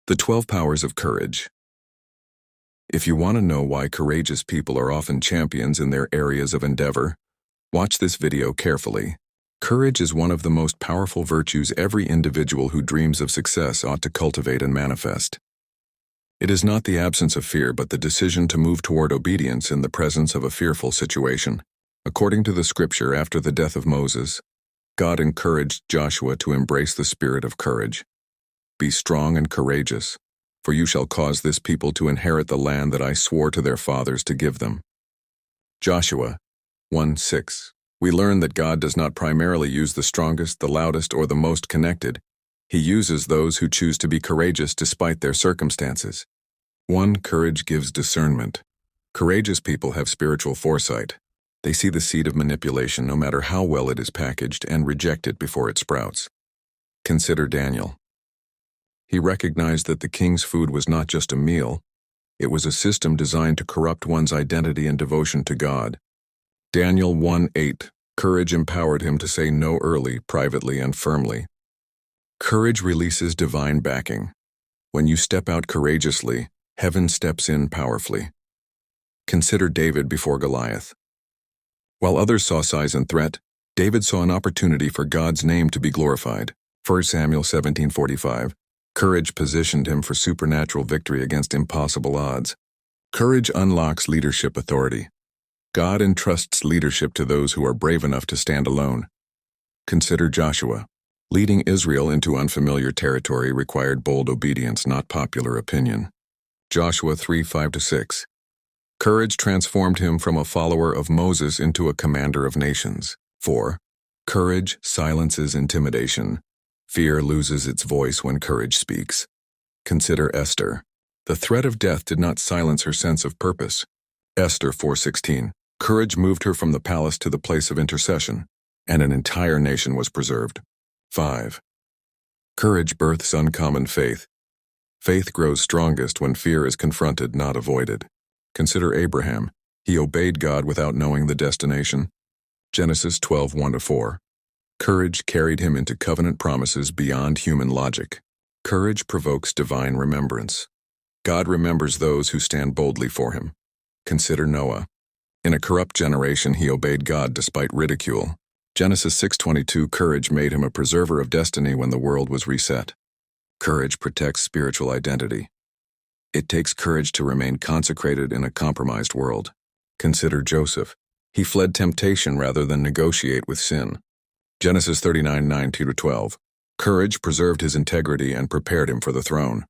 The 12 Powers of Courage. If you want to know why courageous people are often champions in their areas of endeavor, watch this video carefully. Courage is one of the most powerful virtues every individual who dreams of success ought to cultivate and manifest. It is not the absence of fear but the decision to move toward obedience in the presence of a fearful situation. According to the scripture, after the death of Moses, God encouraged Joshua to embrace the spirit of courage. Be strong and courageous, for you shall cause this people to inherit the land that I swore to their fathers to give them. Joshua 1:6. We learn that God does not primarily use the strongest, the loudest, or the most connected. He uses those who choose to be courageous despite their circumstances. 1. Courage gives discernment. Courageous people have spiritual foresight. They see the seed of manipulation no matter how well it is packaged and reject it before it sprouts. Consider Daniel. He recognized that the king's food was not just a meal, it was a system designed to corrupt one's identity and devotion to God. Daniel 1:8. Courage empowered him to say no early, privately, and firmly. Courage releases divine backing. When you step out courageously, heaven steps in powerfully. Consider David before Goliath. While others saw size and threat, David saw an opportunity for God's name to be glorified. 1 Samuel 17:45. Courage positioned him for supernatural victory against impossible odds. Courage unlocks leadership authority. God entrusts leadership to those who are brave enough to stand alone. Consider Joshua. Leading Israel into unfamiliar territory required bold obedience, not popular opinion. Joshua 3:5-6. Courage transformed him from a follower of Moses into a commander of nations. 4. Courage silences intimidation. Fear loses its voice when courage speaks. Consider Esther. The threat of death did not silence her sense of purpose. Esther 4:16. Courage moved her from the palace to the place of intercession, and an entire nation was preserved. 5. Courage births uncommon faith. Faith grows strongest when fear is confronted, not avoided. Consider Abraham. He obeyed God without knowing the destination. Genesis 12:1-4. Courage carried him into covenant promises beyond human logic. Courage provokes divine remembrance. God remembers those who stand boldly for him. Consider Noah. In a corrupt generation, he obeyed God despite ridicule. Genesis 6:22. Courage made him a preserver of destiny when the world was reset. Courage protects spiritual identity. It takes courage to remain consecrated in a compromised world. Consider Joseph. He fled temptation rather than negotiate with sin. Genesis 39:9-12. Courage preserved his integrity and prepared him for the throne.